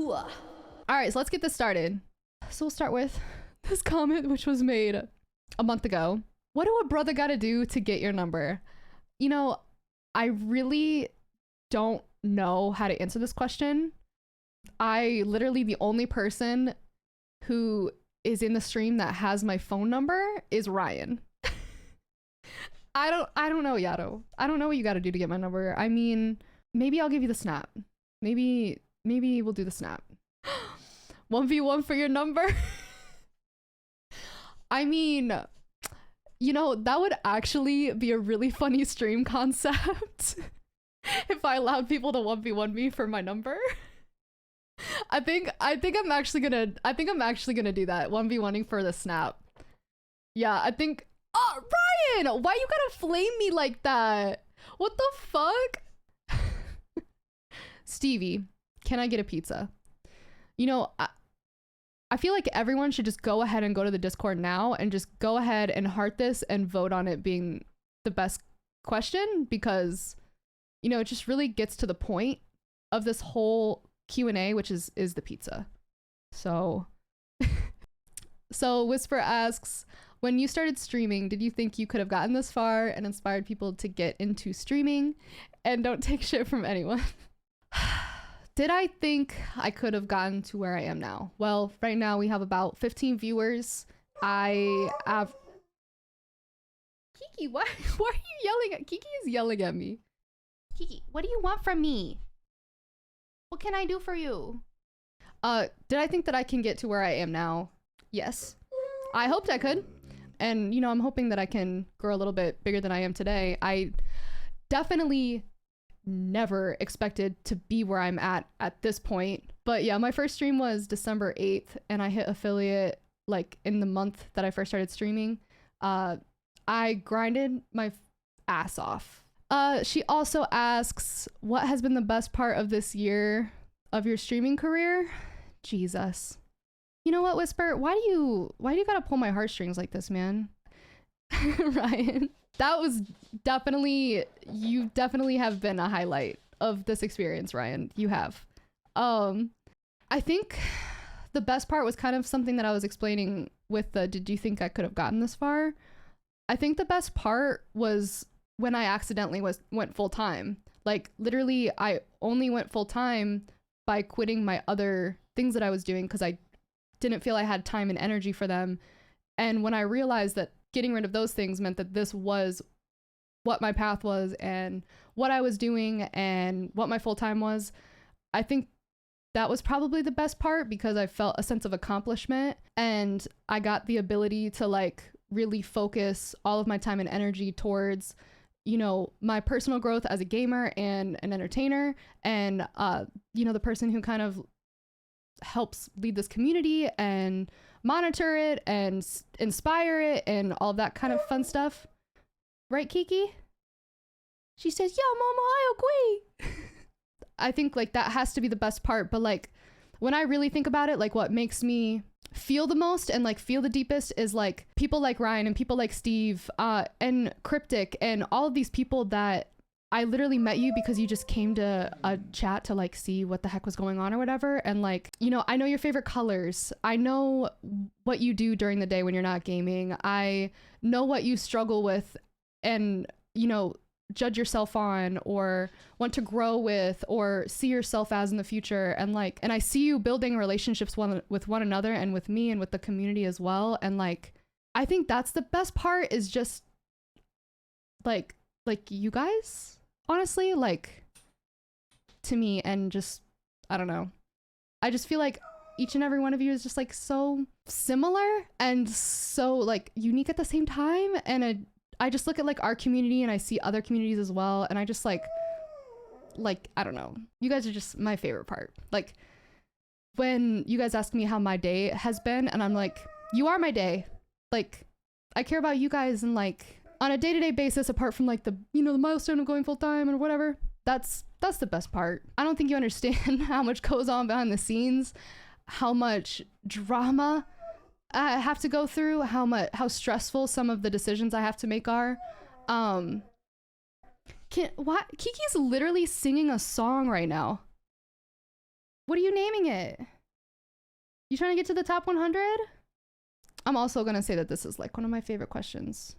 All right, so let's get this started. So we'll start with this comment, which was made a month ago. What do a brother gotta do to get your number? You know, I really don't know how to answer this question. I literally, the only person who is in the stream that has my phone number is Ryan. I don't know, Yato. I don't know what you gotta do to get my number. I mean, maybe I'll give you the snap. Maybe we'll do the snap. 1v1 for your number. I mean, you know, that would actually be a really funny stream concept if I allowed people to 1v1 me for my number. I think I'm actually gonna do that. 1v1ing for the snap. Yeah, I think. Oh, Ryan, why you gotta flame me like that? What the fuck? Stevie, can I get a pizza? You know, I feel like everyone should just go ahead and go to the Discord now and just go ahead and heart this and vote on it being the best question, because, you know, it just really gets to the point of this whole Q&A, which is the pizza. So, so Whisper asks, when you started streaming, did you think you could have gotten this far and inspired people to get into streaming? And don't take shit from anyone. Did I think I could have gotten to where I am now? Well, right now we have about 15 viewers. I have... Kiki, why are you yelling at... Kiki is yelling at me. Kiki, what do you want from me? What can I do for you? Did I think that I can get to where I am now? Yes. I hoped I could. And, you know, I'm hoping that I can grow a little bit bigger than I am today. I definitely never expected to be where I'm at this point. But yeah, my first stream was December 8th and I hit affiliate like in the month that I first started streaming. I grinded my ass off. She also asks, what has been the best part of this year of your streaming career? Jesus. You know what, Whisper? Why do you gotta pull my heartstrings like this, man? Ryan, that was definitely, you definitely have been a highlight of this experience, Ryan. You have. I think the best part was kind of something that I was explaining with the, did you think I could have gotten this far? I think the best part was when I accidentally went full time. Like literally, I only went full time by quitting my other things that I was doing because I didn't feel I had time and energy for them. And when I realized that getting rid of those things meant that this was what my path was and what I was doing and what my full time was, I think that was probably the best part, because I felt a sense of accomplishment and I got the ability to like really focus all of my time and energy towards, you know, my personal growth as a gamer and an entertainer, and you know, the person who kind of helps lead this community and monitor it and inspire it and all that kind of fun stuff. Right, Kiki? She says, yeah, mama, I agree. I think like that has to be the best part. But like when I really think about it, like what makes me feel the most and like feel the deepest is like people like Ryan and people like Steve and Cryptic and all of these people that I literally met you because you just came to a chat to like see what the heck was going on or whatever. And like, you know, I know your favorite colors. I know what you do during the day when you're not gaming. I know what you struggle with and, you know, judge yourself on or want to grow with or see yourself as in the future. And like, and I see you building relationships with one another and with me and with the community as well. And like, I think that's the best part, is just like you guys, honestly, like to me. And just, I don't know. I just feel like each and every one of you is just like so similar and so like unique at the same time. And I just look at like our community and I see other communities as well. And I just like, I don't know. You guys are just my favorite part. Like when you guys ask me how my day has been and I'm like, you are my day. Like I care about you guys and like on a day-to-day basis, apart from like the, you know, the milestone of going full time or whatever. That's the best part. I don't think you understand how much goes on behind the scenes, how much drama I have to go through, how stressful some of the decisions I have to make are. Kiki's literally singing a song right now. What are you naming it? You trying to get to the top 100? I'm also gonna say that this is like one of my favorite questions.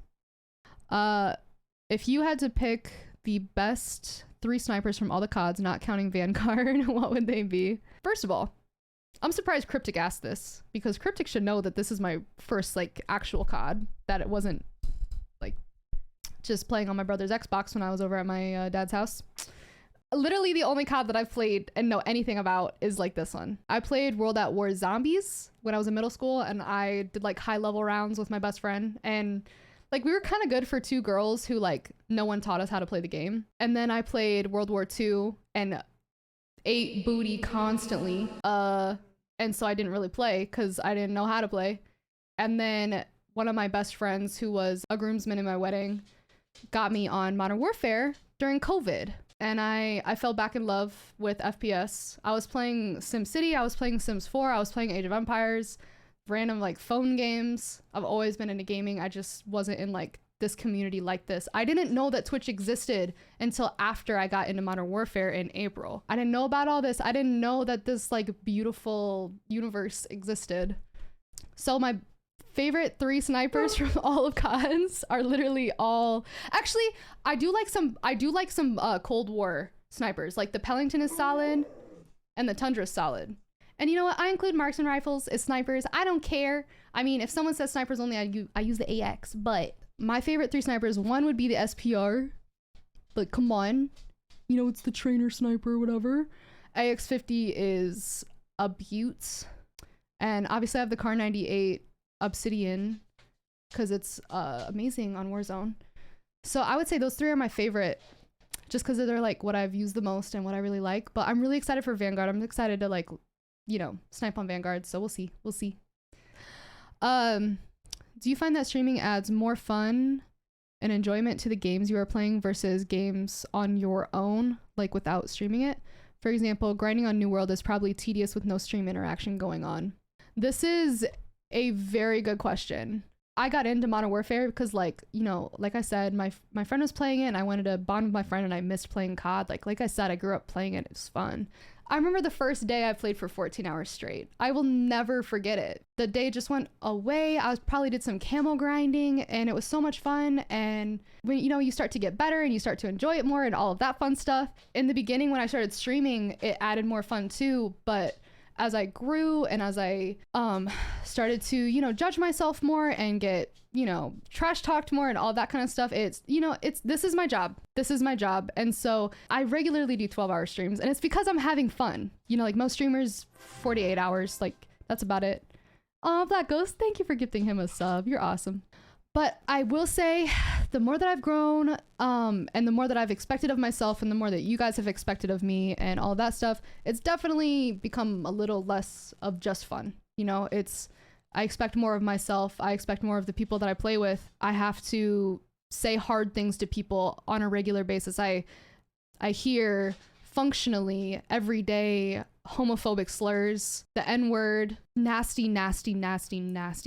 If you had to pick the best 3 snipers from all the CODs, not counting Vanguard, what would they be? First of all, I'm surprised Cryptic asked this, because Cryptic should know that this is my first like actual COD, that it wasn't like just playing on my brother's Xbox when I was over at my dad's house. Literally the only COD that I've played and know anything about is like this one. I played World at War Zombies when I was in middle school, and I did like high level rounds with my best friend, and like we were kind of good for 2 girls who like no one taught us how to play the game. And then I played World War II and ate booty constantly. And so I didn't really play because I didn't know how to play. And then one of my best friends, who was a groomsman in my wedding, got me on Modern Warfare during COVID. And I fell back in love with FPS. I was playing SimCity, I was playing Sims 4, I was playing Age of Empires, random like phone games. I've always been into gaming. I just wasn't in like this community like this. I didn't know that Twitch existed until after I got into Modern Warfare in April. I didn't know about all this. I didn't know that this like beautiful universe existed. So my favorite 3 snipers from all of CODs are literally all, actually I do like some Cold War snipers. Like the Pellington is solid and the Tundra is solid. And you know what? I include marksman rifles as snipers. I don't care. I mean, if someone says snipers only, I use the AX. But my favorite 3 snipers, one would be the SPR. But come on. You know, it's the trainer sniper, whatever. AX50 is a beaut. And obviously I have the Kar 98 Obsidian because it's amazing on Warzone. So I would say those 3 are my favorite, just because they're like what I've used the most and what I really like. But I'm really excited for Vanguard. I'm excited to like, you know, snipe on Vanguard. So we'll see. Do you find that streaming adds more fun and enjoyment to the games you are playing versus games on your own, like without streaming it? For example, grinding on New World is probably tedious with no stream interaction going on. This is a very good question. I got into Modern Warfare because, like, you know, like I said, my friend was playing it and I wanted to bond with my friend, and I missed playing COD. Like I said, I grew up playing it. It was fun. I remember the first day I played for 14 hours straight. I will never forget it. The day just went away. I probably did some camo grinding, and it was so much fun. And when, you know, you start to get better and you start to enjoy it more and all of that fun stuff. In the beginning, when I started streaming, it added more fun too. But as I grew and as I started to, you know, judge myself more and get, you know, trash talked more and all that kind of stuff, it's, you know, this is my job. This is my job. And so I regularly do 12-hour streams, and it's because I'm having fun. You know, like most streamers, 48 hours, like that's about it. Oh, Black Ghost, thank you for gifting him a sub. You're awesome. But I will say, the more that I've grown, and the more that I've expected of myself, and the more that you guys have expected of me and all that stuff, it's definitely become a little less of just fun. You know, I expect more of myself. I expect more of the people that I play with. I have to say hard things to people on a regular basis. I hear functionally every day homophobic slurs, the N-word, nasty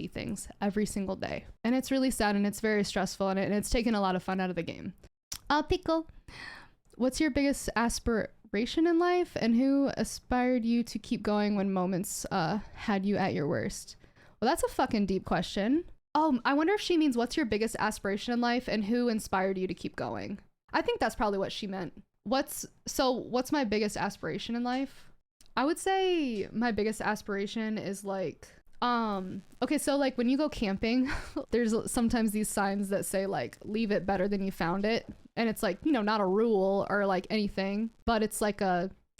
things every single day. And it's really sad, and it's very stressful, and it's taken a lot of fun out of the game. Pickle, what's your biggest aspiration in life, and who inspired you to keep going when moments had you at your worst? Well, that's a fucking deep question. I wonder if she means what's your biggest aspiration in life and who inspired you to keep going? I think that's probably what she meant. What's my biggest aspiration in life? I would say my biggest aspiration is like, okay, so like when you go camping, there's sometimes these signs that say like, leave it better than you found it. And it's like, you know, not a rule or like anything, but it's like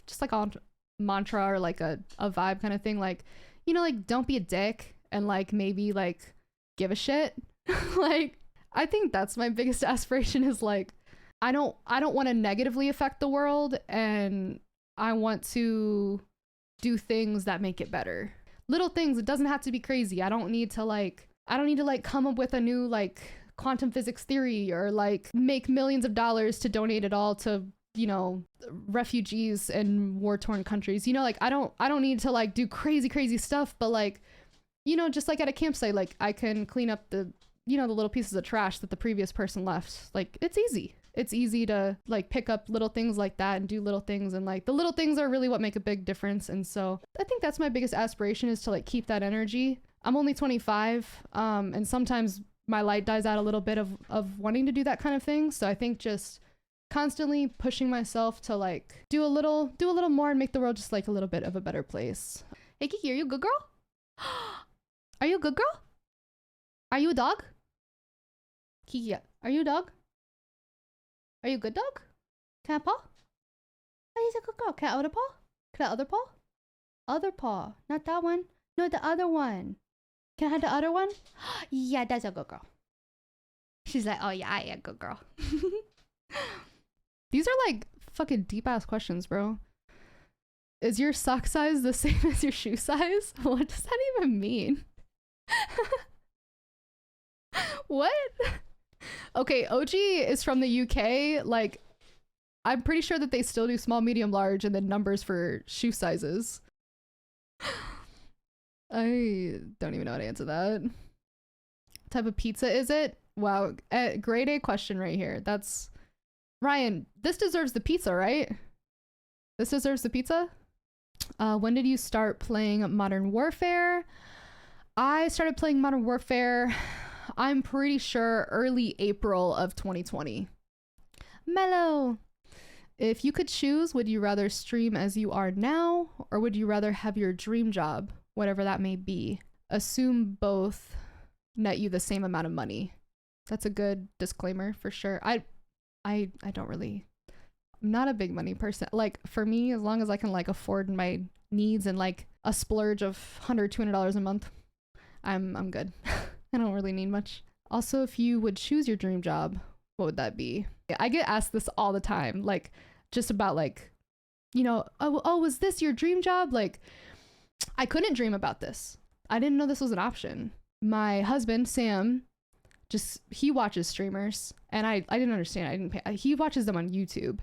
just like a mantra or like a vibe kind of thing. Like, you know, like don't be a dick, and like maybe like give a shit. Like, I think that's my biggest aspiration, is like, I don't want to negatively affect the world, and I want to do things that make it better. Little things. It doesn't have to be crazy. I don't need to come up with a new like quantum physics theory or like make millions of dollars to donate it all to, you know, refugees in war-torn countries. You know, like I don't need to like do crazy stuff, but like, you know, just like at a campsite, like I can clean up the, you know, the little pieces of trash that the previous person left. Like, it's easy. it's easy to like pick up little things like that and do little things, and like the little things are really what make a big difference. And so I think that's my biggest aspiration, is to like keep that energy. I'm only 25, and sometimes my light dies out a little bit of wanting to do that kind of thing. So I think just constantly pushing myself to like do a little more and make the world just like a little bit of a better place. Hey Kiki, are you a good girl? Are you a good girl? Are you a dog? Kiki, are you a dog? Are you a good dog? Can I paw? Oh, he's a good girl. Can I other paw? Can I other paw? Other paw. Not that one. No, the other one. Can I have the other one? Yeah, that's a good girl. She's like, oh yeah, I am a good girl. These are like fucking deep ass questions, bro. Is your sock size the same as your shoe size? What does that even mean? What? Okay, OG is from the UK. Like, I'm pretty sure that they still do small, medium, large, and then numbers for shoe sizes. I don't even know how to answer that. What type of pizza is it? Wow, grade A question right here. That's Ryan. This deserves the pizza, right? This deserves the pizza. When did you start playing Modern Warfare? I started playing Modern Warfare, I'm pretty sure, early April of 2020. Mellow. If you could choose, would you rather stream as you are now, or would you rather have your dream job, whatever that may be? Assume both net you the same amount of money. That's a good disclaimer for sure. I don't really, I'm not a big money person. Like, for me, as long as I can like afford my needs and like a splurge of $100, $200 a month, I'm good. I don't really need much. Also, if you would choose your dream job, what would that be? I get asked this all the time, like just about like, you know, oh, was this your dream job? Like, I couldn't dream about this. I didn't know this was an option. My husband, Sam, he watches streamers, and I didn't understand. He watches them on YouTube.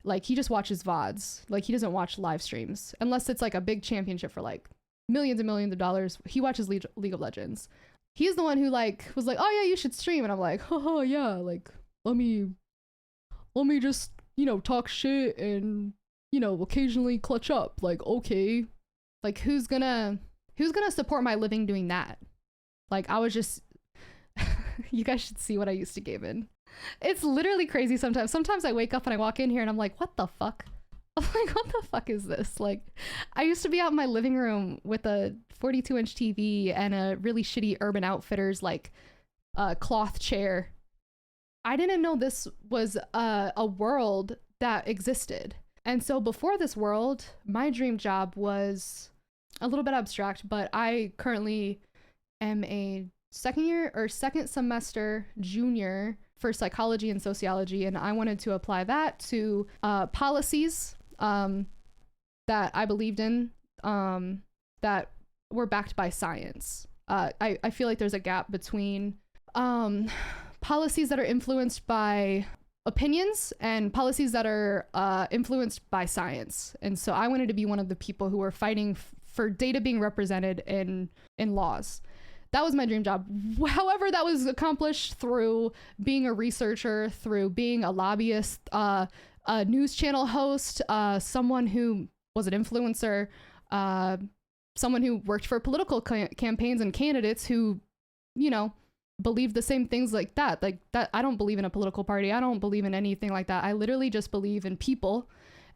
Like, he just watches VODs. Like, he doesn't watch live streams unless it's like a big championship for like millions and millions of dollars. He watches League of Legends. He's the one who like was like, oh yeah, you should stream. And I'm like, oh yeah, like let me just, you know, talk shit and, you know, occasionally clutch up. Like, okay, like who's gonna support my living doing that? Like, I was just you guys should see what I used to game in. It's literally crazy sometimes. Sometimes I wake up and I walk in here and I'm like, what the fuck? I'm like, what the fuck is this? Like, I used to be out in my living room with a 42-inch TV and a really shitty Urban Outfitters like cloth chair. I didn't know this was a world that existed. And so before this world, my dream job was a little bit abstract, but I currently am a second semester junior for psychology and sociology, and I wanted to apply that to policies that I believed in that were backed by science. I feel like there's a gap between policies that are influenced by opinions and policies that are influenced by science. And so I wanted to be one of the people who were fighting for data being represented in laws. That was my dream job. However, that was accomplished through being a researcher, through being a lobbyist, a news channel host, someone who was an influencer, someone who worked for political campaigns and candidates who, you know, believe the same things like that. Like that, I don't believe in a political party. I don't believe in anything like that. I literally just believe in people,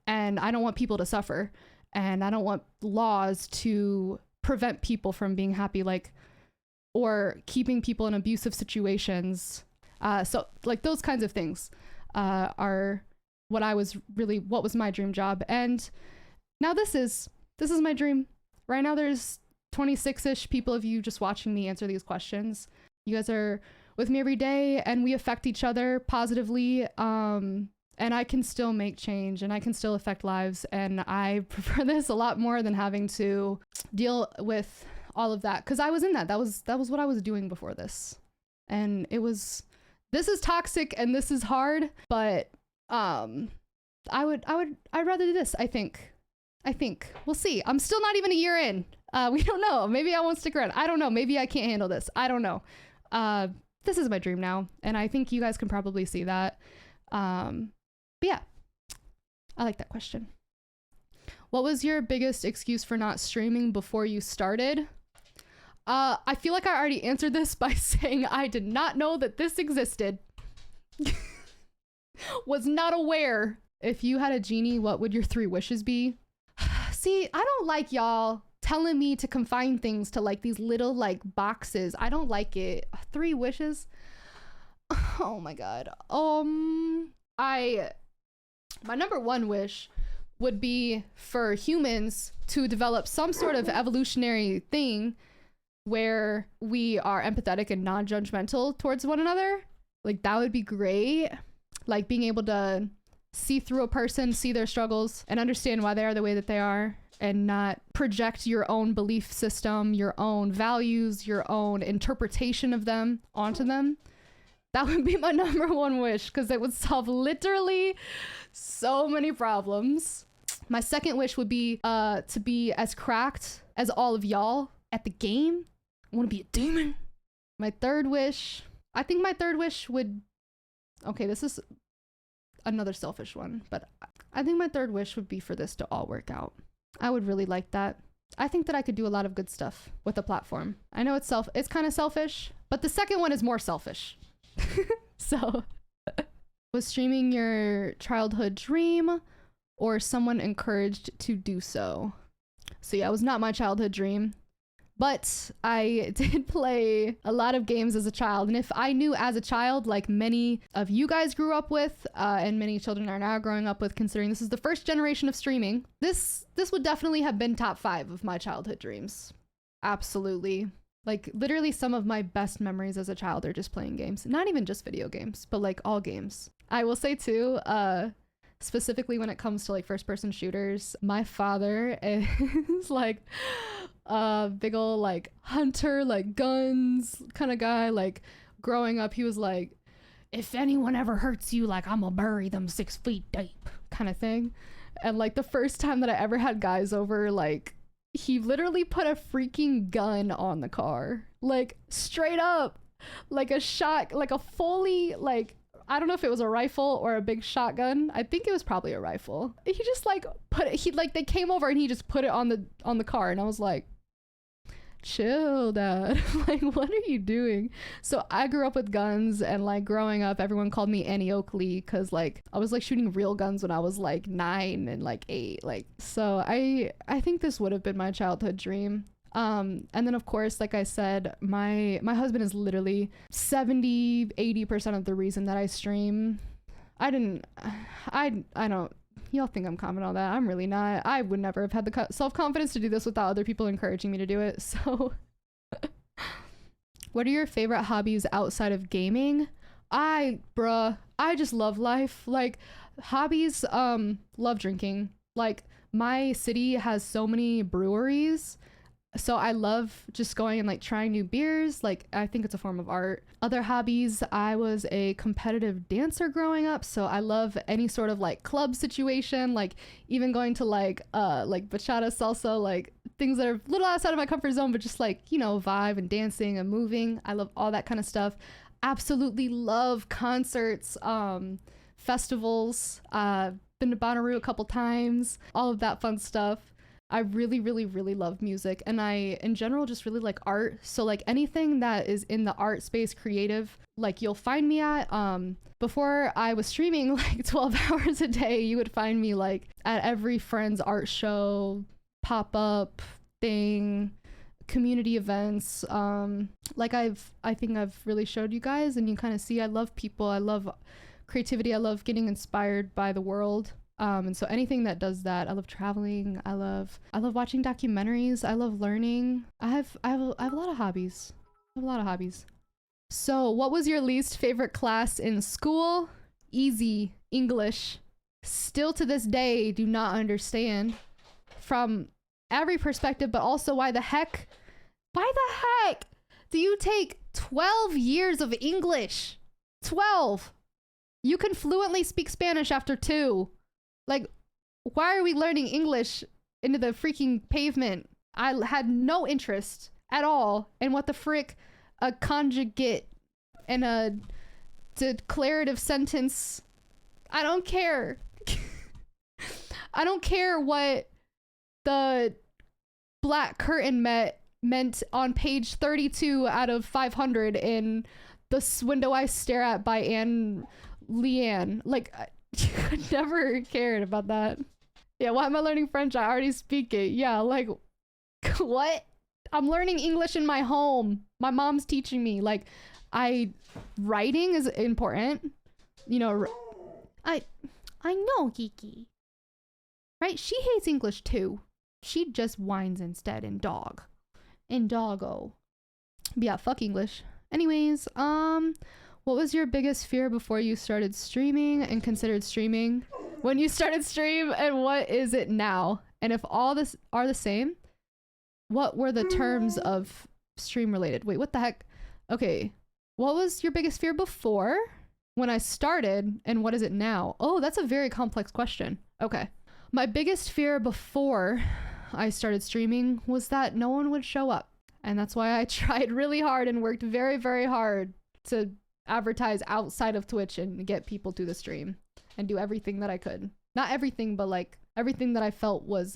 and I don't want people to suffer, and I don't want laws to prevent people from being happy, like, or keeping people in abusive situations. So like those kinds of things are what was my dream job. And now this is my dream. Right now there's 26-ish people of you just watching me answer these questions. You guys are with me every day, and we affect each other positively. And I can still make change, and I can still affect lives. And I prefer this a lot more than having to deal with all of that, because I was in that. That was what I was doing before this. And this is toxic and this is hard, but I'd rather do this. I think we'll see. I'm still not even a year in. We don't know. Maybe I won't stick around. I don't know. Maybe I can't handle this. I don't know. This is my dream now, and I think you guys can probably see that. But yeah, I like that question. What was your biggest excuse for not streaming before you started? I feel like I already answered this by saying I did not know that this existed. Was not aware. If you had a genie, what would your 3 wishes be? See, I don't like y'all telling me to confine things to like these little like boxes. I don't like it. 3 wishes? Oh my god. My number 1 wish would be for humans to develop some sort of evolutionary thing where we are empathetic and non-judgmental towards one another. Like, that would be great. Like, being able to see through a person, see their struggles, and understand why they are the way that they are, and not project your own belief system, your own values, your own interpretation of them onto them. That would be my number 1 wish, because it would solve literally so many problems. My second wish would be to be as cracked as all of y'all at the game. I want to be a demon. My third wish, I think my third wish would, okay, this is another selfish one, but I think my third wish would be for this to all work out. I would really like that. I think that I could do a lot of good stuff with a platform. I know it's kind of selfish, but the second one is more selfish. So, was streaming your childhood dream or someone encouraged to do so? So yeah, it was not my childhood dream, but I did play a lot of games as a child. And if I knew as a child, like many of you guys grew up with, and many children are now growing up with, considering this is the first generation of streaming, this would definitely have been top 5 of my childhood dreams. Absolutely. Like, literally some of my best memories as a child are just playing games. Not even just video games, but like all games. I will say too, specifically when it comes to like first person shooters, my father is like a big ol' like hunter, like guns kind of guy. Like, growing up, he was like, if anyone ever hurts you, like, I'm gonna bury them 6 feet deep kind of thing. And like the first time that I ever had guys over, like, he literally put a freaking gun on the car, like straight up, like a shot, like a fully, like, I don't know if it was a rifle or a big shotgun. I think it was probably a rifle. He just like put it, they came over and he just put it on the car, and I was like, chill, dad. Like, what are you doing? So I grew up with guns, and like growing up, everyone called me Annie Oakley because like I was like shooting real guns when I was like 9 and like 8. Like, so I think this would have been my childhood dream. And then of course, like I said, my husband is literally 70-80% of the reason that I stream. I don't, y'all think I'm confident on that. I'm really not. I would never have had the self-confidence to do this without other people encouraging me to do it. So what are your favorite hobbies outside of gaming? I just love life. Like, hobbies, love drinking. Like, my city has so many breweries, so I love just going and like trying new beers. Like, I think it's a form of art. Other hobbies, I was a competitive dancer growing up, so I love any sort of like club situation, like even going to like bachata, salsa, like things that are a little outside of my comfort zone, but just like, you know, vibe and dancing and moving. I love all that kind of stuff. Absolutely love concerts, festivals. Been to Bonnaroo a couple times, all of that fun stuff. I really, really, really love music, and I, in general, just really like art. So like anything that is in the art space, creative, like you'll find me at. Before I was streaming like 12 hours a day, you would find me like at every friend's art show, pop-up thing, community events. Like I think I've really showed you guys, and you kind of see I love people, I love creativity, I love getting inspired by the world. And so anything that does that, I love traveling. I love watching documentaries. I love learning. I have a lot of hobbies. So what was your least favorite class in school? Easy. English. Still to this day, do not understand from every perspective, but also why the heck do you take 12 years of English? 12. You can fluently speak Spanish after 2. Like, why are we learning English into the freaking pavement? I had no interest at all in what the frick a conjugate and a declarative sentence I don't care. I don't care what the black curtain meant on page 32 out of 500 in The Window I Stare At by Anne Leanne. Like, I never cared about that. Yeah, why am I learning French? I already speak it. Yeah, like, what? I'm learning English in my home. My mom's teaching me. Like, writing is important. You know, I know, Kiki. Right? She hates English too. She just whines instead in dog. In doggo. But yeah, fuck English. Anyways, what was your biggest fear before you started streaming and considered streaming? When you started stream, and what is it now? And if all this are the same, what were the terms of stream related? Wait, what the heck? Okay. What was your biggest fear before when I started, and what is it now? Oh, that's a very complex question. Okay. My biggest fear before I started streaming was that no one would show up. And that's why I tried really hard and worked very, very hard to advertise outside of Twitch and get people to the stream and do everything that I could. Not everything, but like everything that I felt was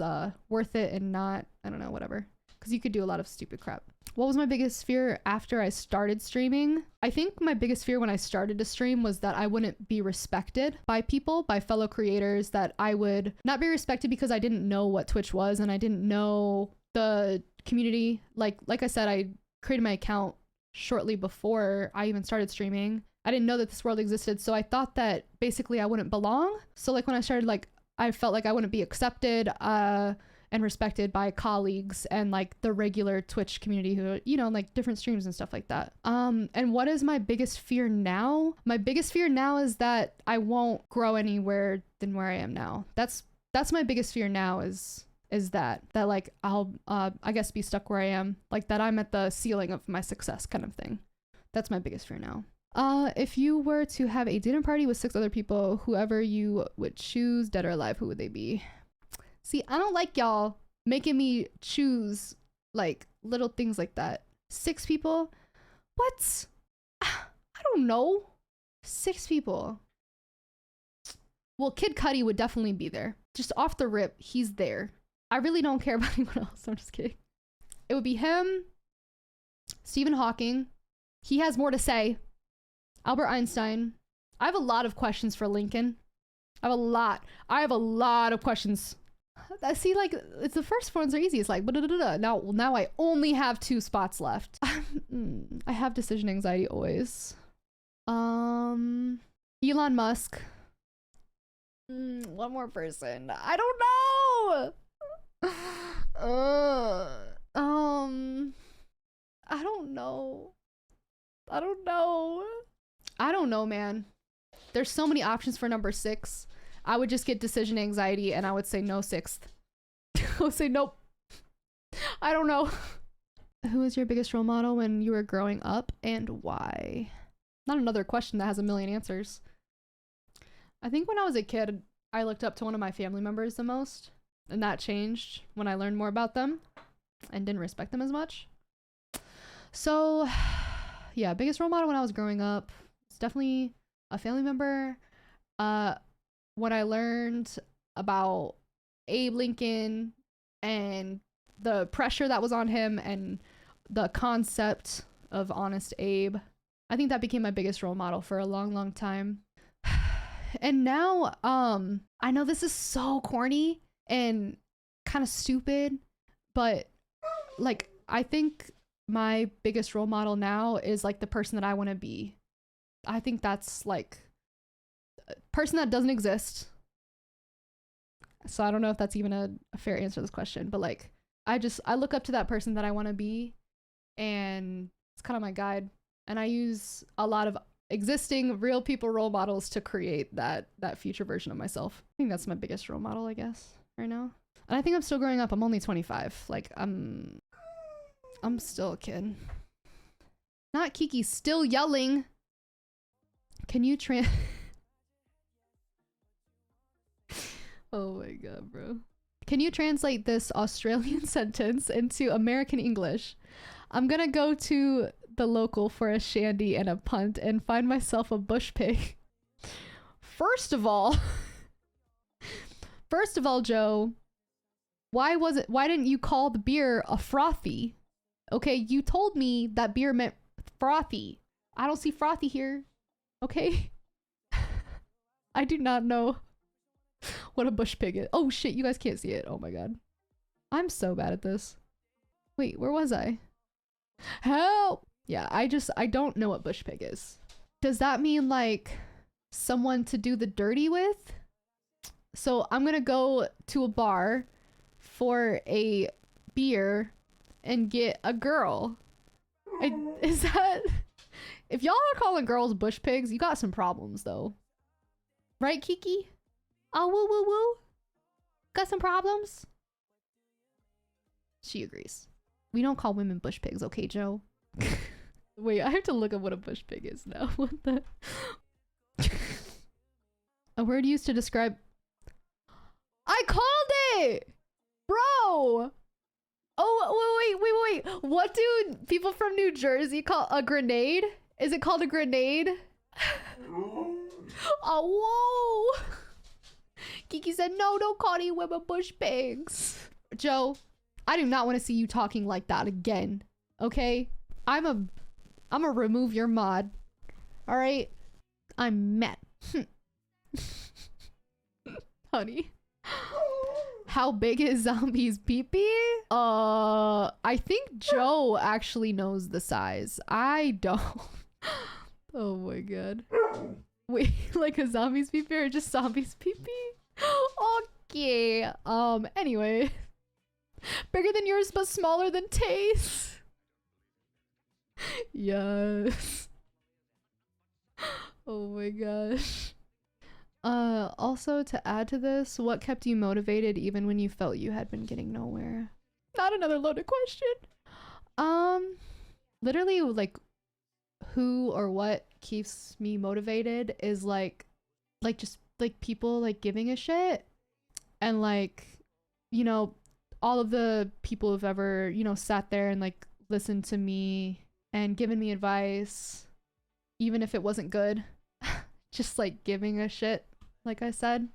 worth it and not, I don't know, whatever. Because you could do a lot of stupid crap. What was my biggest fear after I started streaming? I think my biggest fear when I started to stream was that I wouldn't be respected by people, by fellow creators, that I would not be respected because I didn't know what Twitch was and I didn't know the community. Like I said, I created my account shortly before I even started streaming. I didn't know that this world existed, so I thought that basically I wouldn't belong. So like when I started, like I felt like I wouldn't be accepted and respected by colleagues and like the regular Twitch community who, you know, like different streams and stuff like that. And what is my biggest fear now? My biggest fear now is that I won't grow anywhere than where I am now. That's my biggest fear now is that like I'll I guess be stuck where I am, like that I'm at the ceiling of my success kind of thing. That's my biggest fear now. If you were to have a dinner party with 6 other people, whoever you would choose, dead or alive, who would they be? See, I don't like y'all making me choose like little things like that. 6 people? What? I don't know. 6 people. Well, Kid Cudi would definitely be there. Just off the rip, he's there. I really don't care about anyone else. I'm just kidding. It would be him, Stephen Hawking. He has more to say. Albert Einstein. I have a lot of questions for Lincoln. I have a lot of questions. I see, like, it's the first ones are easy. It's like, now I only have 2 spots left. I have decision anxiety always. Elon Musk. One more person. I don't know. I don't know, man. There's so many options for number 6. I would just get decision anxiety and I would say no 6th. I would say nope. I don't know. Who was your biggest role model when you were growing up and why? Not another question that has a million answers. I think when I was a kid, I looked up to one of my family members the most, and that changed when I learned more about them and didn't respect them as much. So yeah, biggest role model when I was growing up, it's definitely a family member. When I learned about Abe Lincoln and the pressure that was on him and the concept of Honest Abe, I think that became my biggest role model for a long, long time. And now, I know this is so corny and kind of stupid, but like, I think my biggest role model now is like the person that I want to be. I think that's like a person that doesn't exist. So I don't know if that's even a fair answer to this question, but like, I look up to that person that I want to be, and it's kind of my guide. And I use a lot of existing real people role models to create that future version of myself. I think that's my biggest role model, I guess, right now. And I think I'm still growing up. I'm only 25. Like, I'm still a kid. Not Kiki, still yelling. Can you Oh my god, bro. Can you translate this Australian sentence into American English? I'm gonna go to the local for a shandy and a punt and find myself a bush pig First of all, Joe, why didn't you call the beer a frothy? Okay, you told me that beer meant frothy. I don't see frothy here. Okay? I do not know what a bush pig is. Oh shit, you guys can't see it. Oh my god. I'm so bad at this. Wait, where was I? Help! Yeah, I don't know what bush pig is. Does that mean like someone to do the dirty with? So I'm gonna go to a bar for a beer and get a girl. Is that... If y'all are calling girls bush pigs, you got some problems though. Right, Kiki? Oh, woo woo woo? Got some problems? She agrees. We don't call women bush pigs, okay, Joe? Wait, I have to look up what a bush pig is now. What the... A word used to describe... I called it! Bro! Oh, wait. What do people from New Jersey call a grenade? Is it called a grenade? Oh, whoa! Kiki said, no, don't call these women bush pigs. Joe, I do not want to see you talking like that again. Okay? I'm a remove your mod. Alright? I'm mad. Honey. How big is Zombie's pee-pee? I think Joe actually knows the size. I don't. Oh my god. Wait, like a zombie's pee-pee or just zombie's pee-pee? Okay. Anyway. Bigger than yours but smaller than Taste. Yes. Oh my gosh. Also to add to this, what kept you motivated even when you felt you had been getting nowhere? Not another loaded question. Literally like who or what keeps me motivated is like just like people like giving a shit and like, you know, all of the people who've ever, you know, sat there and like listened to me and given me advice, even if it wasn't good, just like giving a shit, like I said.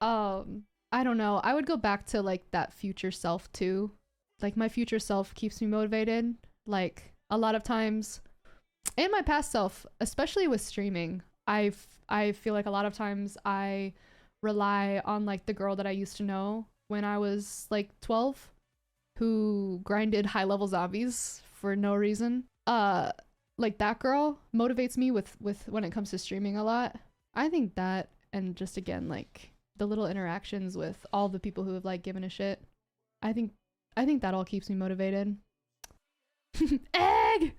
I don't know. I would go back to like that future self too. Like my future self keeps me motivated. Like a lot of times, and my past self, especially with streaming, I feel like a lot of times I rely on like the girl that I used to know when I was like 12 who grinded high level zombies for no reason. Like that girl motivates me with when it comes to streaming a lot. I think that, and just again like the little interactions with all the people who have like given a shit, I think that all keeps me motivated. Egg.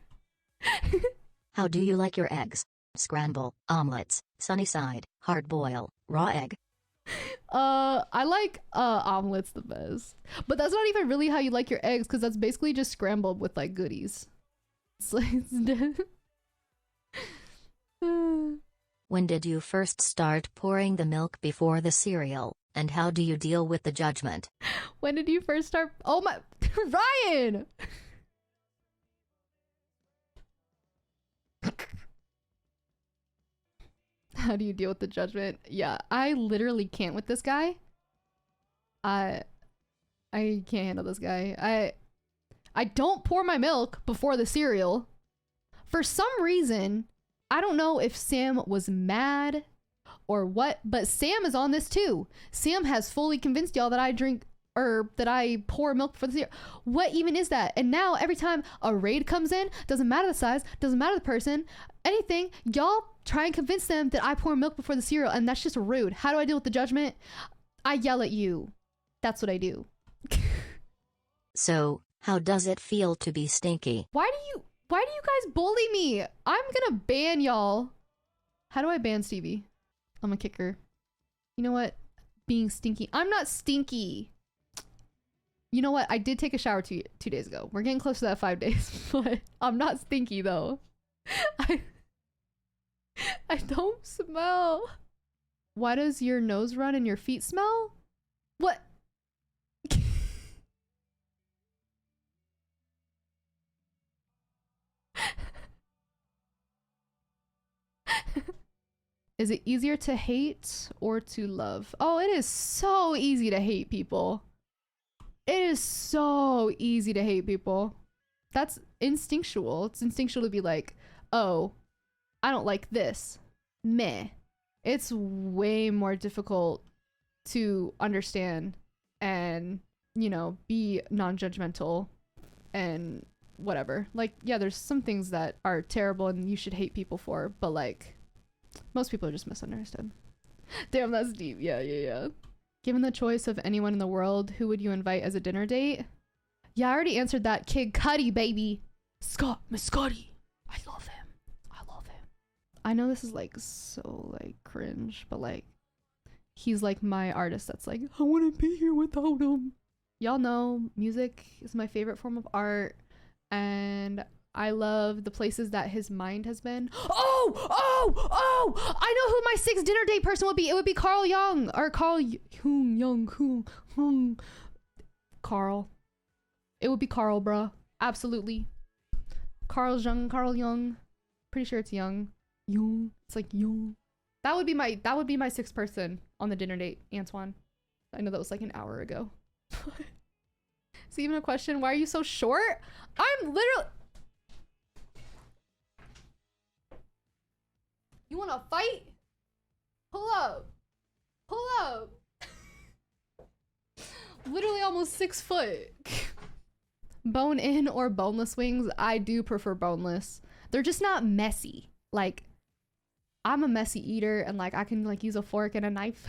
How do you like your eggs? Scramble, omelets, sunny side, hard boil, raw egg? I like omelets the best, but that's not even really how you like your eggs, because that's basically just scrambled with like goodies. It's like When did you first start pouring the milk before the cereal, and how do you deal with the judgment? When did you first start? Oh my, Ryan! How do you deal with the judgment? Yeah, I literally can't with this guy. I can't handle this guy. I don't pour my milk before the cereal. For some reason, I don't know if Sam was mad or what, but Sam is on this too. Sam has fully convinced y'all that I drink or that I pour milk before the cereal. What even is that? And now every time a raid comes in, doesn't matter the size, doesn't matter the person, anything, y'all try and convince them that I pour milk before the cereal, and that's just rude. How do I deal with the judgment? I yell at you. That's what I do. So, how does it feel to be stinky? Why do you guys bully me? I'm gonna ban y'all. How do I ban Stevie? I'm a kicker. You know what? Being stinky. I'm not stinky. You know what? I did take a shower two days ago. We're getting close to that 5 days, but I'm not stinky though. I don't smell. Why does your nose run and your feet smell? What? Is it easier to hate or to love? Oh, it is so easy to hate people. It is so easy to hate people. That's instinctual. It's instinctual to be like, oh, I don't like this. Meh. It's way more difficult to understand and, you know, be non-judgmental and whatever. Like, yeah, there's some things that are terrible and you should hate people for, but like, most people are just misunderstood. Damn, that's deep. Yeah. Given the choice of anyone in the world, who would you invite as a dinner date? Yeah, I already answered that. Kid Cudi, baby. Miss Scotty. I love him. I know this is like so like cringe, but like he's like my artist that's like, I wouldn't be here without him. Y'all know music is my favorite form of art, and I love the places that his mind has been. Oh! I know who my 6th dinner date person would be. It would be Carl Jung. Or Carl Jung. Carl. It would be Carl, bruh. Absolutely. Carl Jung. Pretty sure it's Jung. It's like Jung. That would be my 6th person on the dinner date, Antoine. I know that was like an hour ago. It's even a question. Why are you so short? I'm literally... You wanna fight? Pull up. Literally almost 6 foot. Bone in or boneless wings? I do prefer boneless. They're just not messy. Like, I'm a messy eater, and like I can like use a fork and a knife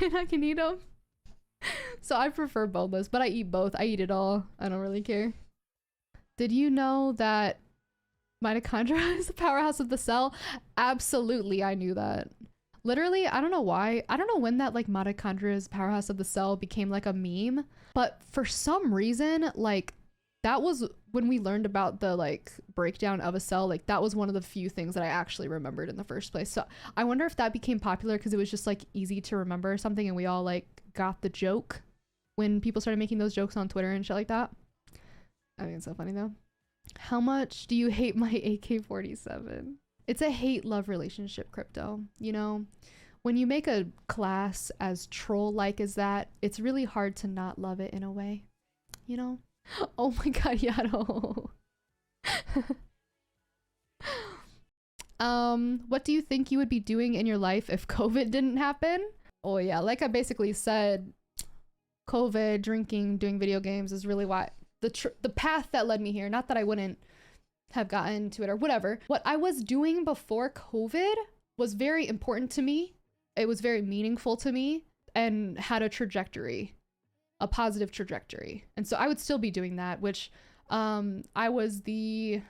and I can eat them. So I prefer boneless, but I eat both. I eat it all. I don't really care. Did you know that mitochondria is the powerhouse of the cell? Absolutely, I knew that. Literally, I don't know why. I don't know when that like mitochondria is the powerhouse of the cell became like a meme, but for some reason, like that was when we learned about the like breakdown of a cell. Like that was one of the few things that I actually remembered in the first place. So I wonder if that became popular because it was just like easy to remember something, and we all like got the joke when people started making those jokes on Twitter and shit like that. I mean, it's so funny though. How much do you hate my AK-47? It's a hate-love relationship, Crypto. You know, when you make a class as troll-like as that, it's really hard to not love it in a way, you know? Oh my god, Yato. What do you think you would be doing in your life if COVID didn't happen? Oh yeah, like I basically said, COVID, drinking, doing video games is really why the path that led me here. Not that I wouldn't have gotten to it or whatever. What I was doing before COVID was very important to me. It was very meaningful to me and had a trajectory, a positive trajectory. And so I would still be doing that, which I was the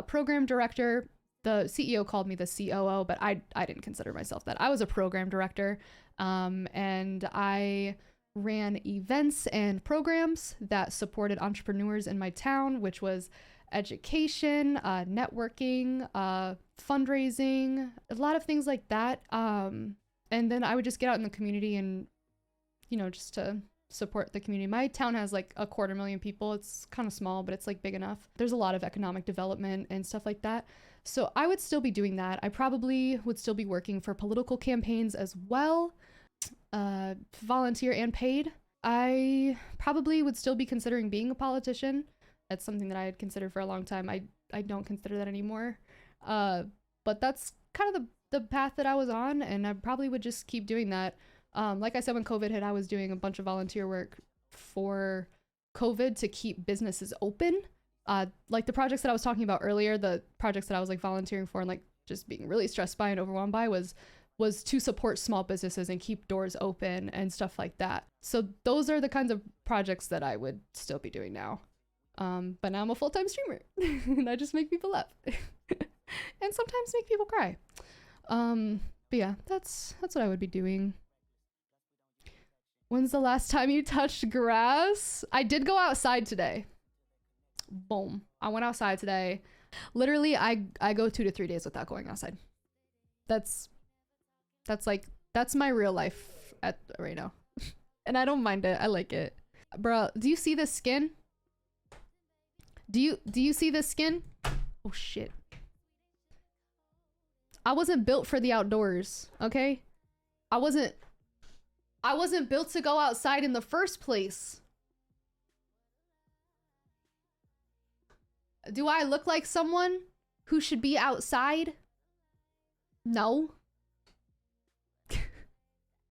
program director. The CEO called me the COO, but I didn't consider myself that. I was a program director, and I ran events and programs that supported entrepreneurs in my town, which was education, networking, fundraising, a lot of things like that. And then I would just get out in the community and, you know, just to support the community. My town has like 250,000 people. It's kind of small, but it's like big enough. There's a lot of economic development and stuff like that. So I would still be doing that. I probably would still be working for political campaigns as well, volunteer and paid. I probably would still be considering being a politician. That's something that I had considered for a long time. I don't consider that anymore. But that's kind of the path that I was on, and I probably would just keep doing that. Like I said, when COVID hit, I was doing a bunch of volunteer work for COVID to keep businesses open. Like the projects that I was talking about earlier, the projects that I was like volunteering for and like just being really stressed by and overwhelmed by was to support small businesses and keep doors open and stuff like that. So those are the kinds of projects that I would still be doing now. But now I'm a full-time streamer and I just make people laugh and sometimes make people cry. But yeah, that's what I would be doing. When's the last time you touched grass? I did go outside today. Boom. I went outside today. Literally, I go 2 to 3 days without going outside. That's my real life right now. And I don't mind it. I like it. Bro, do you see this skin? Do you see this skin? Oh shit. I wasn't built for the outdoors, okay? I wasn't built to go outside in the first place. Do I look like someone who should be outside? No.